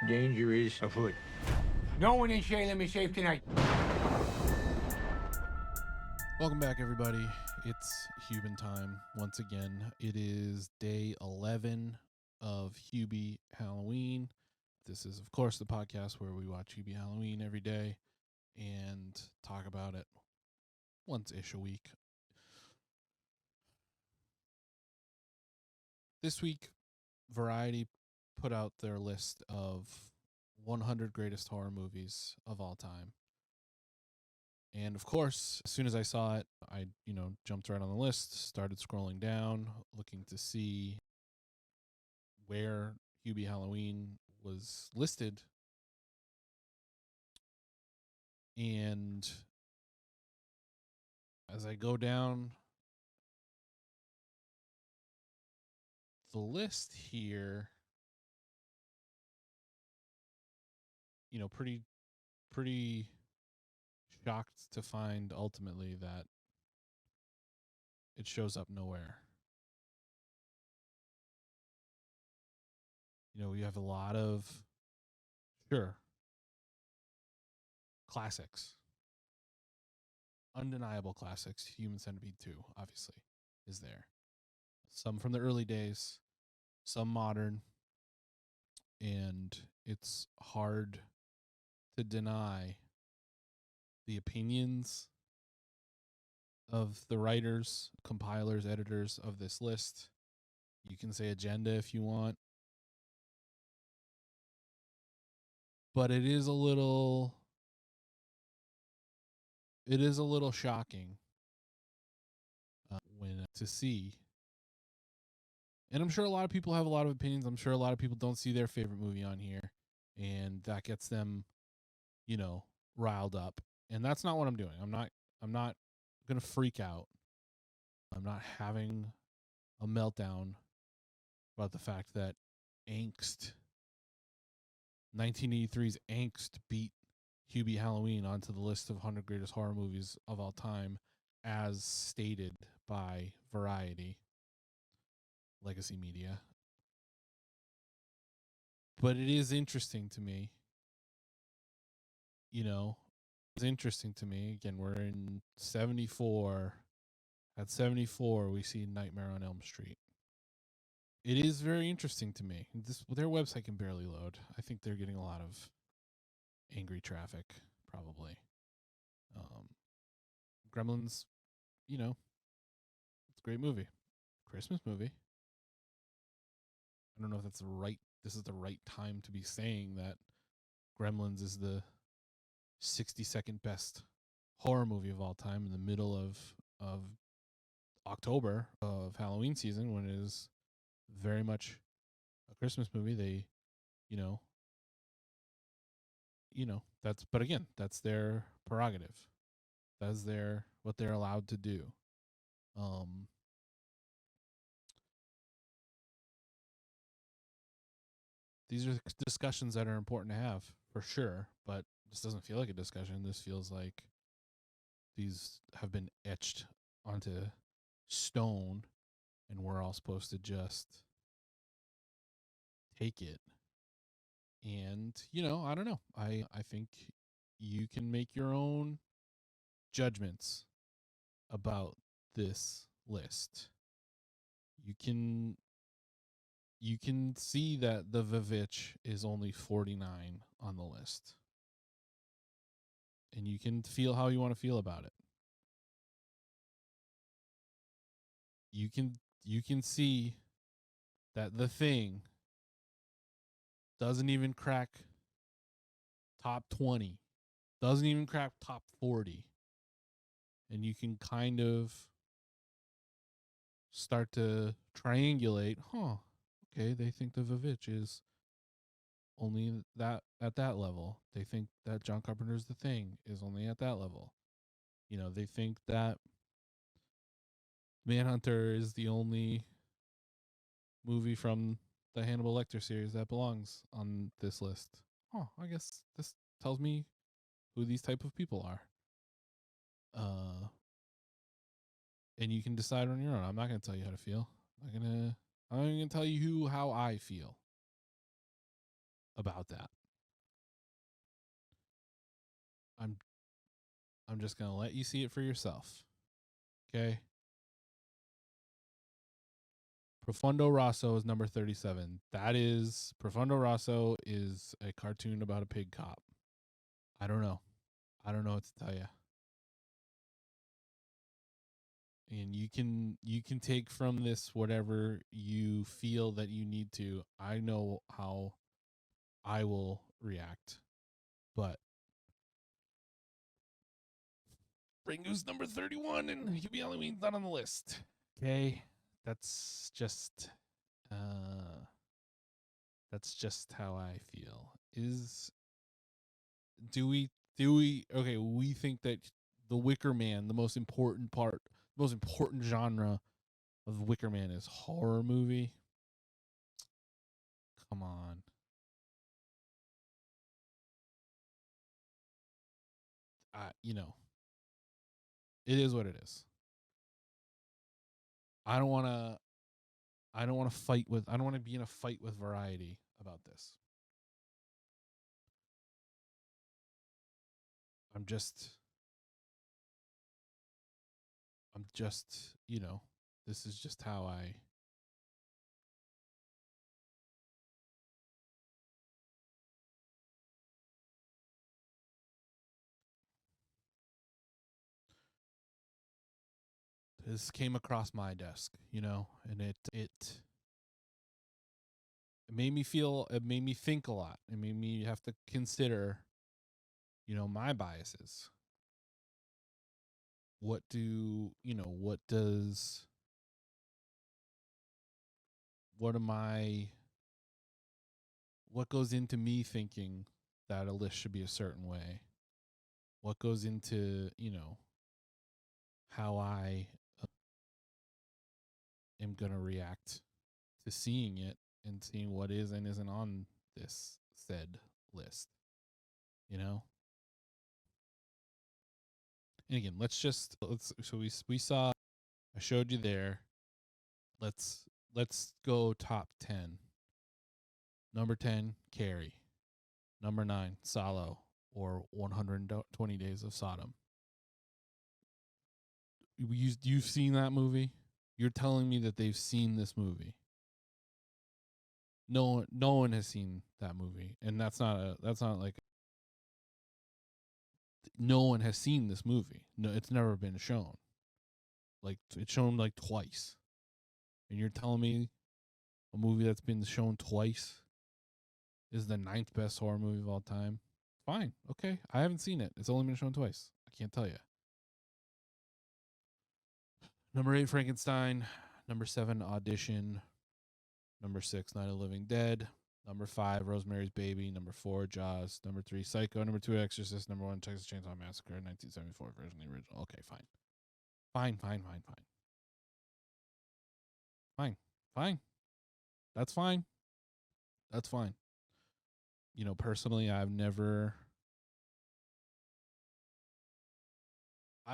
Danger is afoot. No one in Salem is safe tonight. Welcome back, everybody. It's Hubin time. Once again, it is day 11 of Hubie Halloween. This is, of course, the podcast where we watch Hubie Halloween every day and talk about it once-ish a week. This week, Variety put out their list of 100 greatest horror movies of all time. And of course, as soon as I saw it, I, jumped right on the list, started scrolling down, looking to see where Hubie Halloween was listed. And as I go down the list here, pretty shocked to find ultimately that it shows up nowhere. We have a lot of, classics. Undeniable classics. Human Centipede 2, obviously, is there. Some from the early days, some modern, and it's hard to deny the opinions of the writers, compilers, editors of this list. You can say agenda if you want, but it is a little shocking when to see. And I'm sure a lot of people have a lot of opinions. I'm sure a lot of people don't see their favorite movie on here, and that gets them, riled up. And that's not what I'm doing. I'm not going to freak out. I'm not having a meltdown about the fact that 1983's Angst beat Hubie Halloween onto the list of 100 greatest horror movies of all time, as stated by Variety, Legacy Media. But it is interesting to me. It's interesting to me. Again, we're in 74. At 74, we see Nightmare on Elm Street. It is very interesting to me. Their website can barely load. I think they're getting a lot of angry traffic, probably. Gremlins, it's a great movie. Christmas movie. I don't know if this is the right time to be saying that Gremlins is the 62nd best horror movie of all time in the middle of October of Halloween season, when it is very much a Christmas movie. They, but again, that's their prerogative. That's what they're allowed to do. These are discussions that are important to have, for sure, but this doesn't feel like a discussion. This feels like these have been etched onto stone, and we're all supposed to just take it. And, I don't know. I think you can make your own judgments about this list. You can see that the Vivitch is only 49 on the list. And you can feel how you want to feel about it. You can see that The Thing doesn't even crack top 20. Doesn't even crack top 40. And you can kind of start to triangulate, okay, they think the Vivitch is only that at that level. They think that John Carpenter's The Thing is only at that level. They think that Manhunter is the only movie from the Hannibal Lecter series that belongs on this list. I guess this tells me who these type of people are. And you can decide on your own. I'm not going to tell you how to feel. I'm going to tell you how I feel. about that. I'm just going to let you see it for yourself. Okay? Profondo Rosso is number 37. Profondo Rosso is a cartoon about a pig cop. I don't know. I don't know what to tell you. And you can take from this whatever you feel that you need to. I know how I will react. But Ringo's number 31 and Hubie Halloween's not on the list. Okay? That's just how I feel. We think that the Wicker Man, the most important genre of Wicker Man is horror movie. Come on. It is what it is. I don't want to be in a fight with Variety about this. I'm just, this is just how I. This came across my desk, and it made me think a lot. It made me have to consider, my biases. What goes into me thinking that a list should be a certain way? What goes into, how I am going to react to seeing it and seeing what is and isn't on this said list, And again, we saw, I showed you there. Let's go top 10. Number 10, Carrie. Number 9, Salo, or 120 Days of Sodom. You've seen that movie? You're telling me that they've seen this movie? No one has seen that movie, and that's not like no one has seen this movie. No, it's never been shown. Like, it's shown like twice, and you're telling me a movie that's been shown twice is the 9th best horror movie of all time? Fine, okay. I haven't seen it. It's only been shown twice. I can't tell you. Number 8, Frankenstein. Number 7, Audition. Number 6, Night of the Living Dead. Number 5, Rosemary's Baby. Number 4, Jaws. Number 3, Psycho. Number 2, Exorcist. Number 1, Texas Chainsaw Massacre, 1974 version, the original. Okay, fine. Fine. That's fine. Personally, I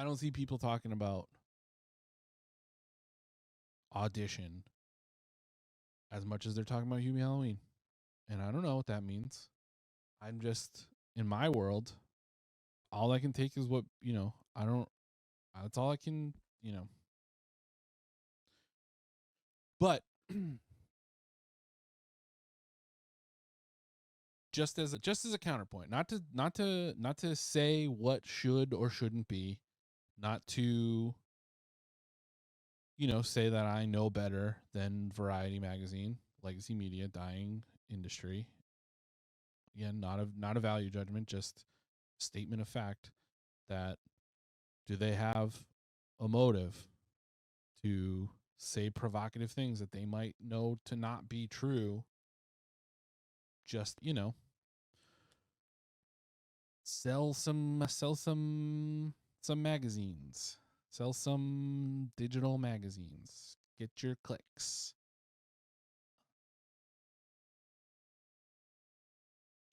don't see people talking about Audition as much as they're talking about Hubie Halloween. And I don't know what that means. I'm just, in my world, all I can take is what, that's all I can, But just as a counterpoint, not to say what should or shouldn't be, not to say that I know better than Variety magazine, legacy media, dying industry. Again, not a value judgment, just statement of fact that do they have a motive to say provocative things that they might know to not be true? Just, sell some magazines, sell some digital magazines, get your clicks.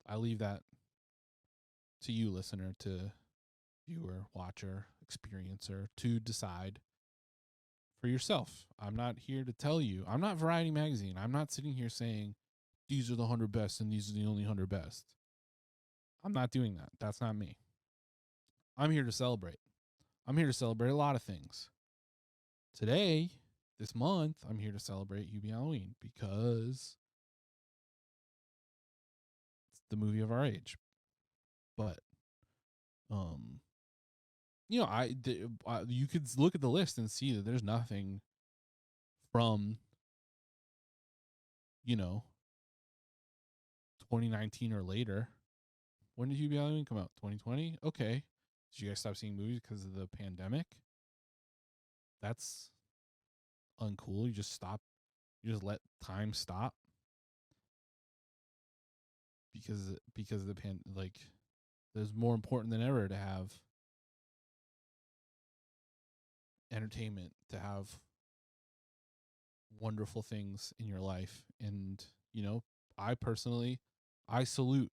I leave that to you, listener, to viewer, watcher, experiencer, to decide for yourself. I'm not here to tell you. I'm not Variety magazine. I'm not sitting here saying these are the 100 best and these are the only 100 best. I'm not doing that. That's not me. I'm here to celebrate. I'm here to celebrate a lot of things. Today, this month, I'm here to celebrate Hubie Halloween because it's the movie of our age. But, you know, you could look at the list and see that there's nothing from, you know, 2019 or later. When did Hubie Halloween come out? 2020? Okay. Did you guys stop seeing movies because of the pandemic? That's uncool. You just stop. You just let time stop because of the there's more important than ever to have entertainment, to have wonderful things in your life. And, you know, I salute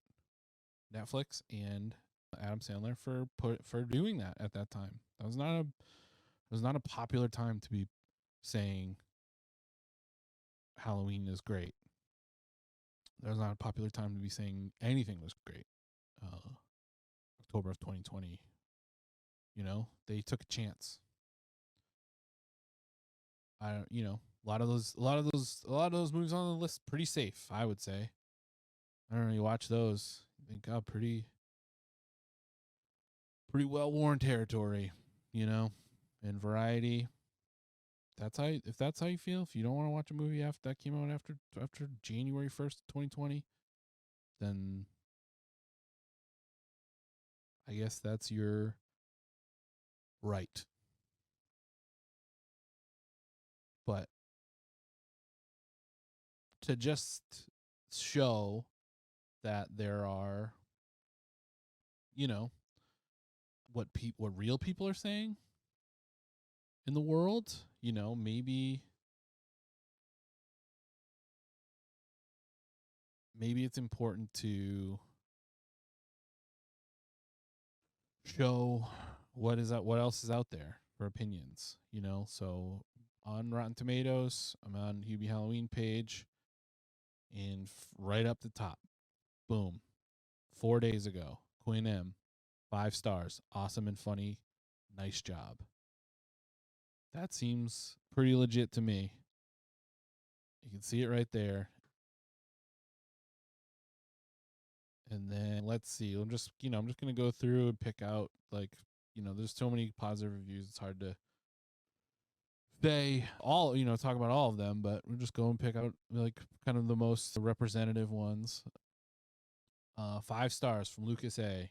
Netflix and Adam Sandler for doing that at that time. That was not a popular time to be saying Halloween is great. That was not a popular time to be saying anything was great. October of 2020. You know, they took a chance. You know, a lot of those movies on the list pretty safe, I would say. I don't know, you watch those, you think, oh, pretty well worn territory, you know. And Variety, if that's how you feel, if you don't want to watch a movie after that came out after January 1st, 2020, then I guess that's your right. But to just show that there are, you know, what real people are saying in the world, you know, maybe it's important to show what else is out there for opinions, you know. So on Rotten Tomatoes, I'm on Hubie Halloween page, and right up the top, boom, 4 days ago, Quinn M, 5 stars, awesome and funny, nice job. That seems pretty legit to me. You can see it right there. And then let's see. I'm just going to go through and pick out, like, you know, there's so many positive reviews. It's hard to say all, you know, talk about all of them, but we'll just go and pick out, like, kind of the most representative ones. 5 stars from Lucas A.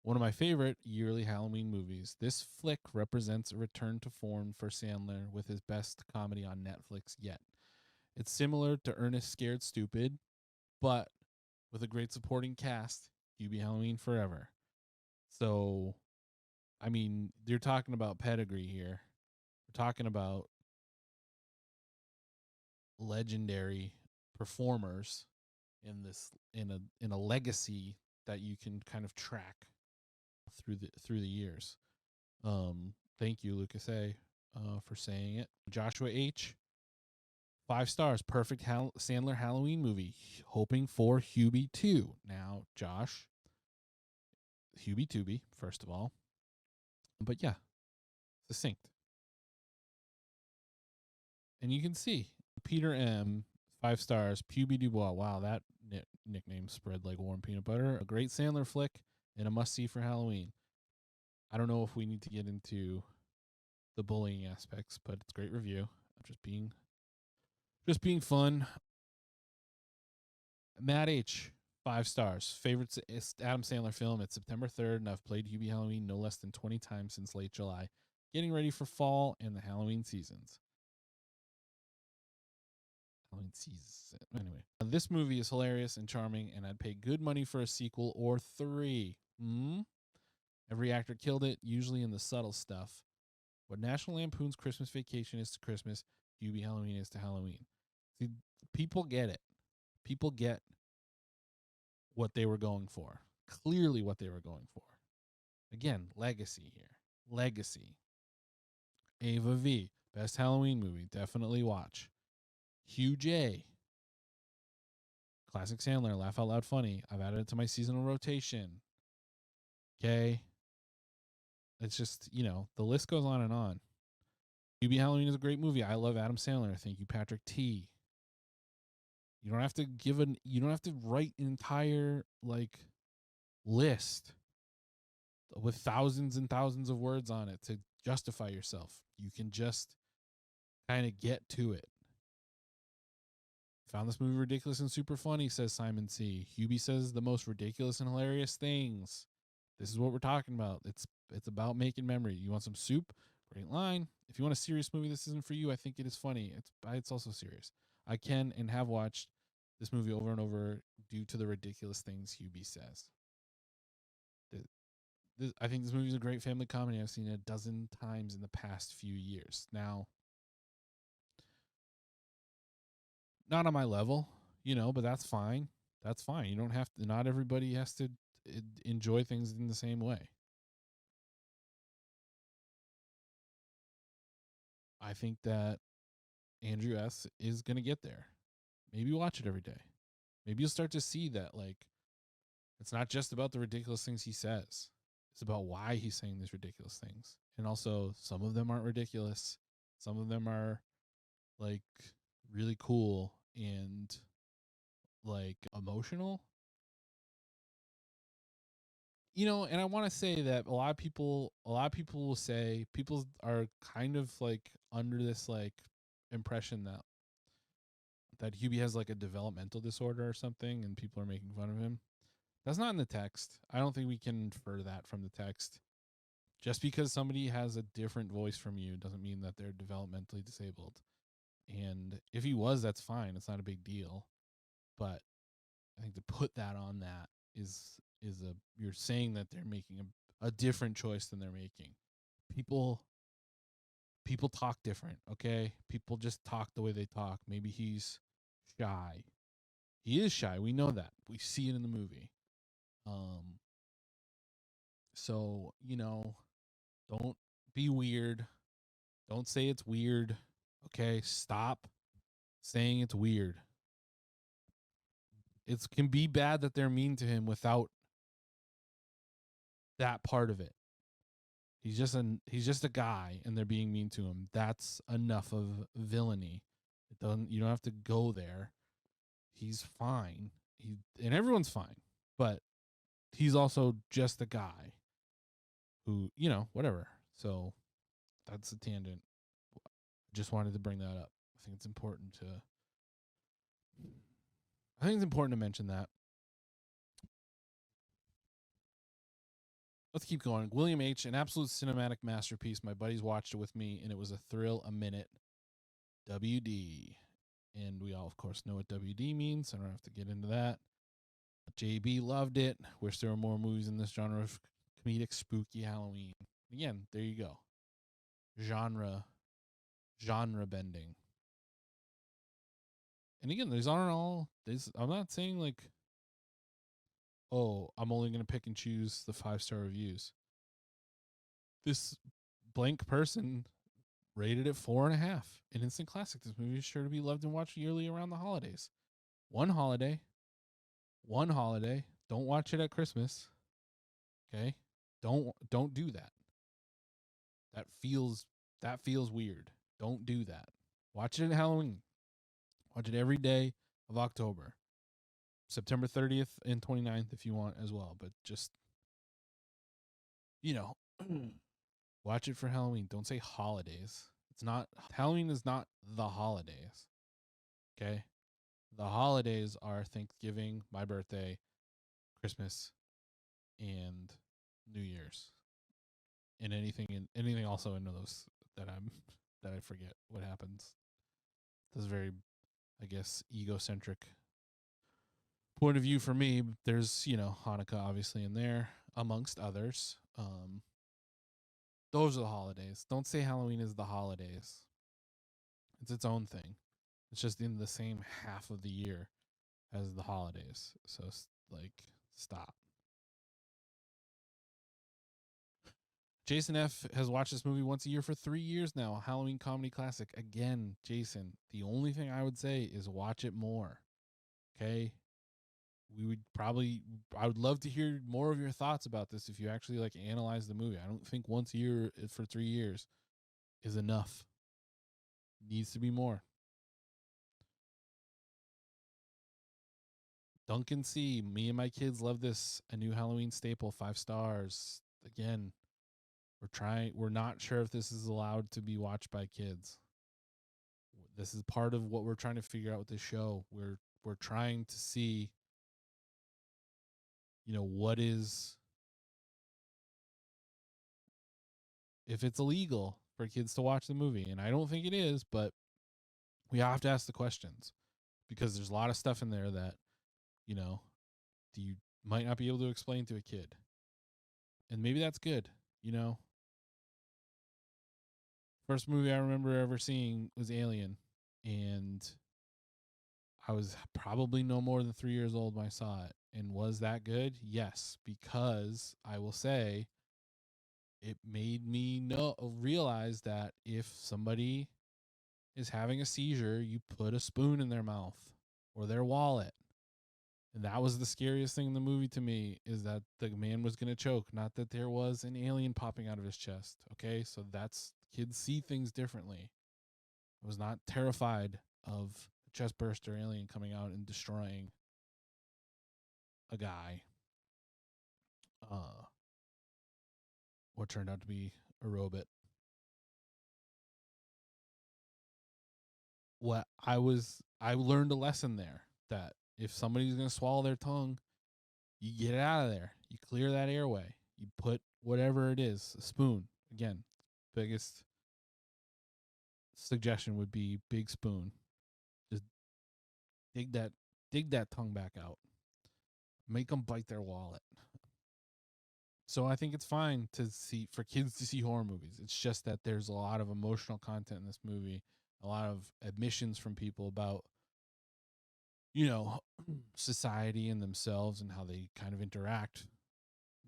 One of my favorite yearly Halloween movies. This flick represents a return to form for Sandler with his best comedy on Netflix yet. It's similar to Ernest Scared Stupid, but with a great supporting cast, Hubie Halloween forever. So, I mean, you're talking about pedigree here. We're talking about legendary performers in a legacy that you can kind of track through the years. Thank you, Lucas A, for saying it. Joshua H, 5 stars. Perfect Sandler Halloween movie. Hoping for Hubie 2. Now, Josh, Hubie Tubie, first of all. But yeah, succinct. And you can see Peter M, 5 stars. Pubie Dubois. Wow, that nickname spread like warm peanut butter. A great Sandler flick and a must-see for Halloween. I don't know if we need to get into the bullying aspects, but it's a great review. Just being fun. Matt H, 5 stars. Favorite Adam Sandler film. It's September 3rd, and I've played Hubie Halloween no less than 20 times since late July. Getting ready for fall and the Halloween seasons. Anyway, this movie is hilarious and charming, and I'd pay good money for a sequel or 3. Every actor killed it, usually in the subtle stuff. What National Lampoon's Christmas Vacation is to Christmas, Hubie Halloween is to Halloween. See, people get it. People get what they were going for. Clearly what they were going for. Again, legacy here. Legacy. Ava V, best Halloween movie. Definitely watch. Hugh J, Classic Sandler, laugh out loud funny. I've added it to my seasonal rotation. Okay. It's just, the list goes on and on. Hubie Halloween is a great movie. I love Adam Sandler. Thank you, Patrick T. You don't have to write an entire list with thousands and thousands of words on it to justify yourself. You can just kind of get to it. Found this movie ridiculous and super funny, says Simon C. Hubie says the most ridiculous and hilarious things. This is what we're talking about. It's about making memory. You want some soup? Great line. If you want a serious movie, this isn't for you. I think it is funny. It's also serious. I can and have watched this movie over and over due to the ridiculous things Hubie says. I think this movie is a great family comedy. I've seen it a dozen times in the past few years. Now, not on my level, but that's fine. That's fine. You don't have to, not everybody has to enjoy things in the same way. I think that Andrew S. is going to get there. Maybe watch it every day. Maybe you'll start to see that, it's not just about the ridiculous things he says. It's about why he's saying these ridiculous things. And also, some of them aren't ridiculous. Some of them are, really cool and, emotional. And I want to say that a lot of people will say, people are kind of under this impression that Hubie has a developmental disorder or something, and people are making fun of him. That's not in the text. I don't think we can infer that from the text. Just because somebody has a different voice from you doesn't mean that they're developmentally disabled. And if he was, that's fine. It's not a big deal. But I think to put that on that is you're saying that they're making a different choice than they're making. People talk different, okay? People just talk the way they talk. Maybe he's shy. He is shy. We know that. We see it in the movie. So, don't be weird. Don't say it's weird. Okay? Stop saying it's weird. It can be bad that they're mean to him without that part of it. He's just a guy and they're being mean to him. That's enough of villainy. You don't have to go there. He's fine. And everyone's fine. But he's also just a guy who, whatever. So that's a tangent. Just wanted to bring that up. I think it's important to mention that. Let's keep going. William H., an absolute cinematic masterpiece. My buddies watched it with me, and it was a thrill a minute. WD. And we all, of course, know what WD means. So I don't have to get into that. JB loved it. Wish there were more movies in this genre of comedic, spooky Halloween. Again, there you go. Genre bending. And again, these aren't all. I'm not saying oh, I'm only going to pick and choose the 5-star reviews. This blank person rated it 4.5. An instant classic. This movie is sure to be loved and watched yearly around the holidays. One holiday. Don't watch it at Christmas. Okay? Don't do that. That feels weird. Don't do that. Watch it at Halloween. Watch it every day of October. September 30th and 29th if you want as well. But just, watch it for Halloween. Don't say holidays. Halloween is not the holidays. Okay? The holidays are Thanksgiving, my birthday, Christmas, and New Year's. And anything also in those that I forget what happens. This is very, I guess, egocentric point of view for me. There's, Hanukkah obviously in there, amongst others. Those are the holidays. Don't say Halloween is the holidays. It's its own thing. It's just in the same half of the year as the holidays. So, stop. Jason F. has watched this movie once a year for 3 years now. Halloween comedy classic. Again, Jason, the only thing I would say is watch it more. Okay? I would love to hear more of your thoughts about this if you actually like analyze the movie. I don't think once a year for 3 years is enough. Needs to be more. Duncan C. Me and my kids love this. A new Halloween staple, 5 stars. Again, we're not sure if this is allowed to be watched by kids. This is part of what we're trying to figure out with this show. We're trying to see, what is, if it's illegal for kids to watch the movie. And I don't think it is, but we have to ask the questions because there's a lot of stuff in there that, you might not be able to explain to a kid. And maybe that's good, First movie I remember ever seeing was Alien, and I was probably no more than 3 years old when I saw it. And was that good? Yes, because I will say it made me realize that if somebody is having a seizure, you put a spoon in their mouth or their wallet. And that was the scariest thing in the movie to me, is that the man was going to choke, not that there was an alien popping out of his chest. Okay, so kids see things differently. I was not terrified of a chest burster alien coming out and destroying a guy. What turned out to be a robot. I learned a lesson there, that if somebody's going to swallow their tongue, you get it out of there. You clear that airway. You put whatever it is, a spoon. Again, biggest suggestion would be big spoon. Just dig that tongue back out. Make them bite their wallet. So I think it's fine for kids to see horror movies. It's just that there's a lot of emotional content in this movie, a lot of admissions from people about, society and themselves and how they kind of interact,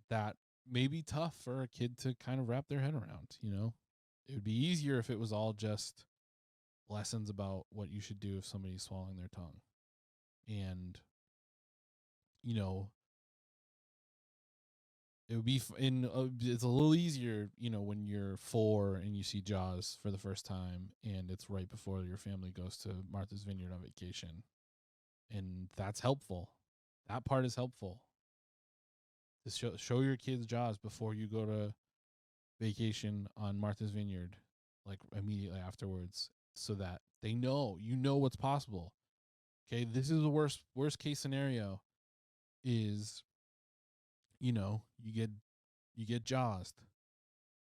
that may be tough for a kid to kind of wrap their head around. It would be easier if it was all just lessons about what you should do if somebody's swallowing their tongue. And, it would be it's a little easier, when you're 4 and you see Jaws for the first time and it's right before your family goes to Martha's Vineyard on vacation. And that's helpful. That part is helpful. To show your kids Jaws before you go to vacation on Martha's Vineyard, like immediately afterwards, so that they know, what's possible. Okay, this is the worst case scenario is, you get Jaws.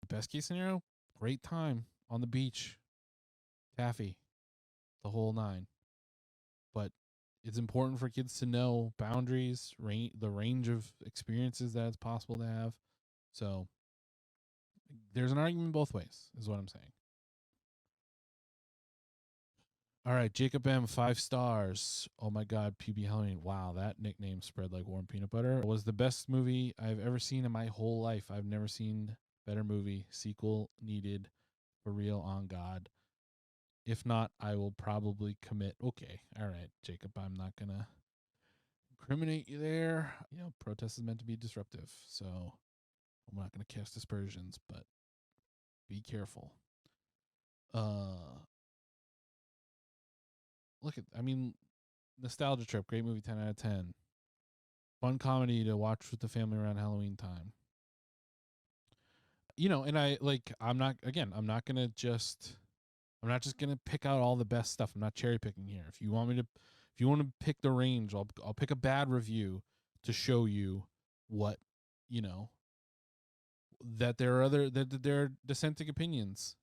Best case scenario, great time on the beach, taffy, the whole 9. But it's important for kids to know boundaries, the range of experiences that it's possible to have. So there's an argument both ways, is what I'm saying. All right, Jacob M, 5 stars. Oh my God, PB Halloween. Wow, that nickname spread like warm peanut butter. It was the best movie I've ever seen in my whole life. I've never seen better movie. Sequel needed, for real, on God. If not, I will probably commit. Okay, all right, Jacob, I'm not going to incriminate you there. Protest is meant to be disruptive, so I'm not going to cast aspersions, but be careful. Nostalgia Trip, great movie, 10 out of 10. Fun comedy to watch with the family around Halloween time. And I'm not just gonna pick out all the best stuff. I'm not cherry picking here. If you want to pick the range, I'll pick a bad review to show you what, that there are dissenting opinions.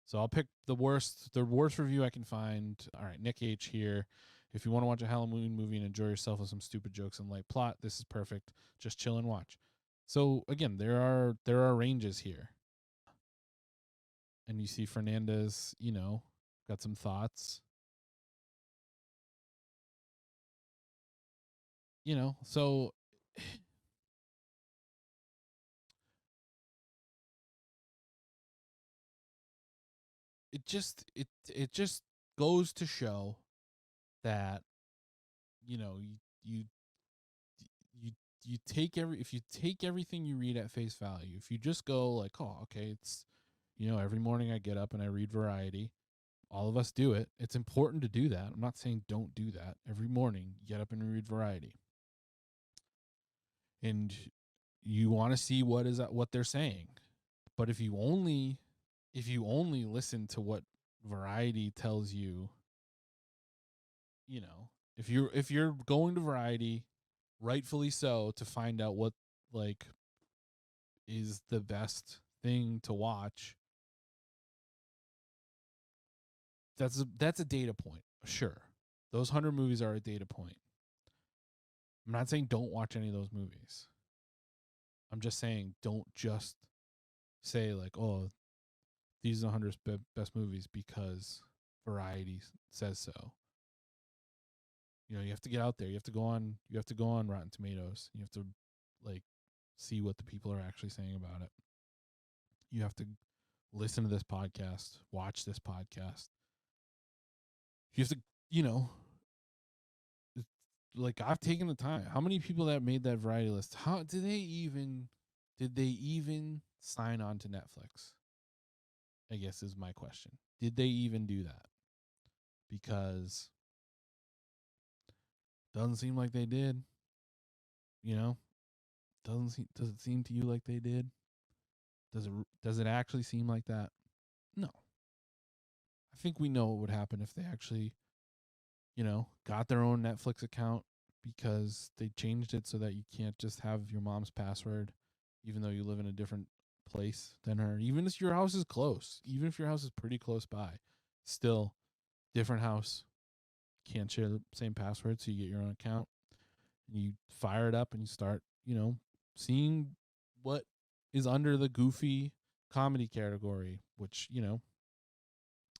So I'll pick the worst review I can find. All right, Nick H here. If you want to watch a Halloween movie and enjoy yourself with some stupid jokes and light plot, this is perfect. Just chill and watch. So again, there are ranges here. And you see Fernandez, got some thoughts. So it just goes to show that, you you you take if you take everything you read at face value, if you just go like, oh, okay, it's, every morning I get up and I read Variety. All of us do it. It's important to do that. I'm not saying don't do that. Every morning, get up and read Variety. And you want to see what they're saying. But if you only listen to what Variety tells you, if you're going to Variety, rightfully so, to find out what like is the best thing to watch, that's a data point. Sure. Those 100 movies are a data point. I'm not saying don't watch any of those movies. I'm just saying don't just say like, oh, these are the 100 best movies because Variety says so. You have to get out there. You have to go on Rotten Tomatoes. You have to like see what the people are actually saying about it. You have to listen to this podcast, watch this podcast. You have to, like I've taken the time. How many people that made that Variety list? How did they even sign on to Netflix? I guess is my question. Did they even do that? Because doesn't seem like they did. Does it seem to you like they did? Does it actually seem like that? No. I think we know what would happen if they actually, got their own Netflix account, because they changed it so that you can't just have your mom's password, even though you live in a different place than her. Even if your house is close, even if your house is pretty close by, still different house. Can't share the same password, so you get your own account. And you fire it up and you start, seeing what is under the goofy comedy category, which,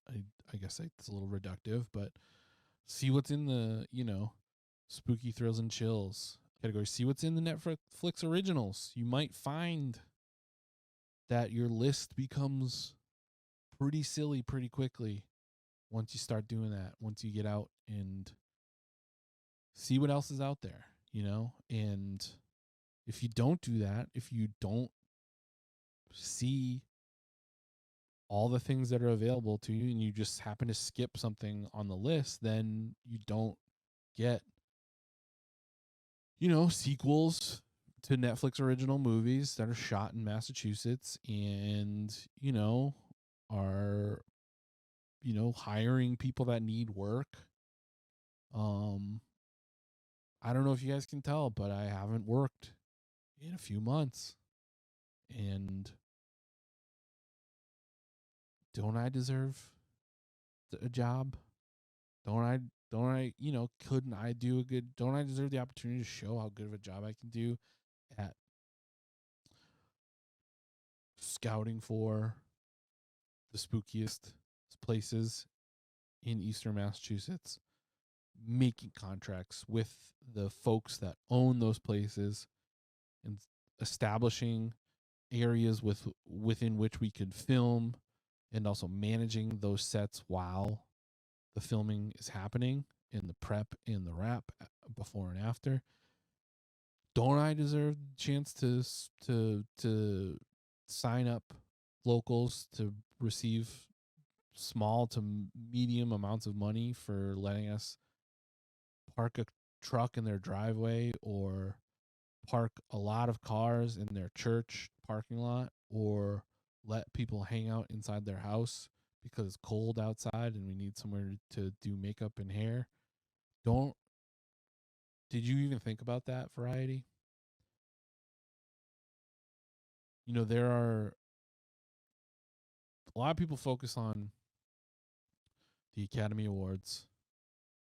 I guess it's a little reductive, but see what's in the, spooky thrills and chills category. See what's in the Netflix originals. You might find that your list becomes pretty silly pretty quickly once you start doing that, once you get out and see what else is out there, and if you don't do that, if you don't see all the things that are available to you and you just happen to skip something on the list, then you don't get, sequels to Netflix original movies that are shot in Massachusetts and, are, hiring people that need work. I don't know if you guys can tell, but I haven't worked in a few months. And don't I deserve a job? Don't I, couldn't I don't I deserve the opportunity to show how good of a job I can do at scouting for the spookiest places in Eastern Massachusetts, making contracts with the folks that own those places and establishing areas within which we could film, and also managing those sets while the filming is happening, in the prep, in the wrap, before and after. Don't I deserve the chance to sign up locals to receive small to medium amounts of money for letting us park a truck in their driveway, or park a lot of cars in their church parking lot, or let people hang out inside their house because it's cold outside and we need somewhere to do makeup and hair? Did you even think about that, Variety? There are a lot of people focus on the Academy Awards.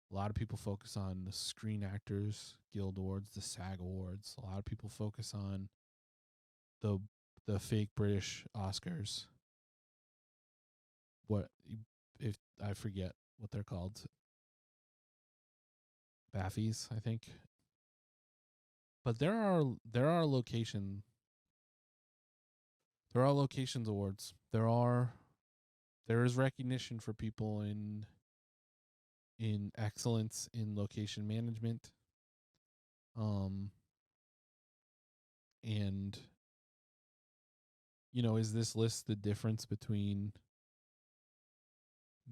A lot of people focus on the Screen Actors Guild Awards, the SAG Awards. A lot of people focus on the fake British Oscars. What, if I forget what they're called? Baffies, I think. But there are locations awards. There is recognition for people in excellence in location management, And is this list the difference between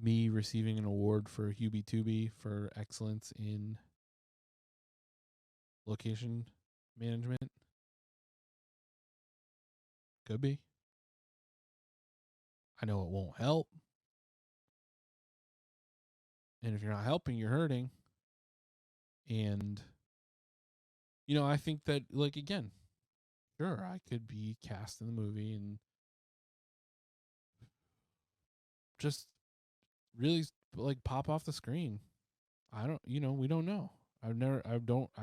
me receiving an award for Hubie Twobie for excellence in location management? Could be. I know it won't help. And if you're not helping, you're hurting. And, I think that, again, sure, I could be cast in the movie and just really, pop off the screen. I don't, we don't know. I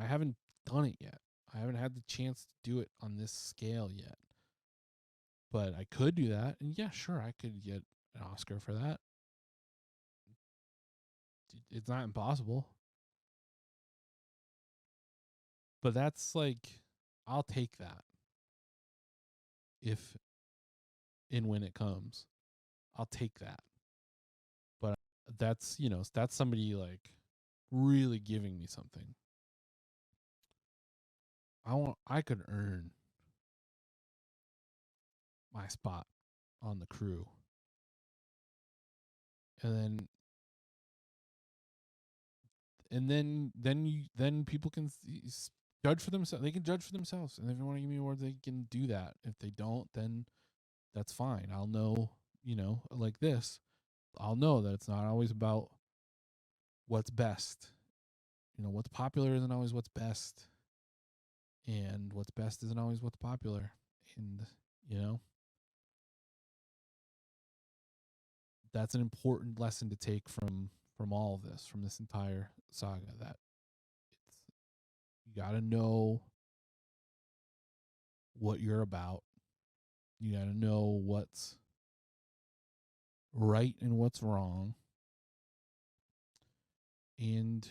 haven't done it yet. I haven't had the chance to do it on this scale yet. But I could do that. And yeah, sure, I could get an Oscar for that. It's not impossible. But that's I'll take that if and when it comes. I'll take that. But that's, that's somebody really giving me something. I could earn my spot on the crew. And then people can judge for themselves. They can judge for themselves. And if they want to give me awards, they can do that. If they don't, then that's fine. I'll know, like this. I'll know that it's not always about what's best. What's popular isn't always what's best. And what's best isn't always what's popular. And, that's an important lesson to take from all of this, from this entire saga, that you got to know what you're about. You got to know what's right and what's wrong. And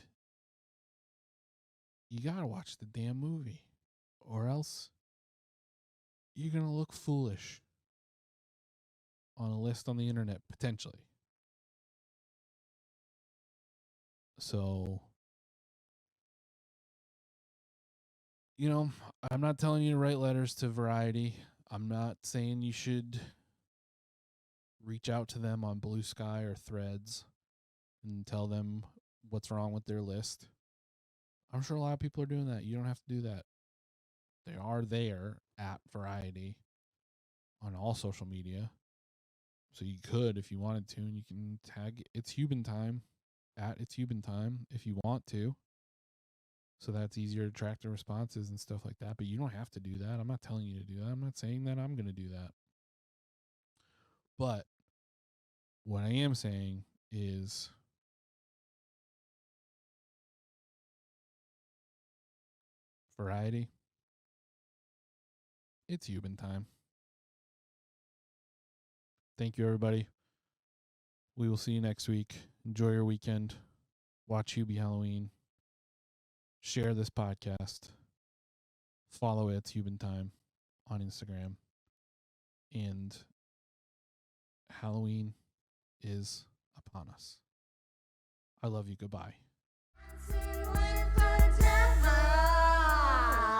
you got to watch the damn movie, or else you're going to look foolish on a list on the internet, potentially. So, I'm not telling you to write letters to Variety. I'm not saying you should reach out to them on Blue Sky or Threads and tell them what's wrong with their list. I'm sure a lot of people are doing that. You don't have to do that. They are there at Variety on all social media. So you could, if you wanted to, and you can tag It's Hubin Time at It's Hubin Time if you want to. So that's easier to track the responses and stuff like that. But you don't have to do that. I'm not telling you to do that. I'm not saying that I'm going to do that. But what I am saying is Variety, It's Hubin Time. Thank you, everybody. We will see you next week. Enjoy your weekend. Watch Hubie Halloween. Share this podcast. Follow It's Hubin Time on Instagram. And Halloween is upon us. I love you. Goodbye.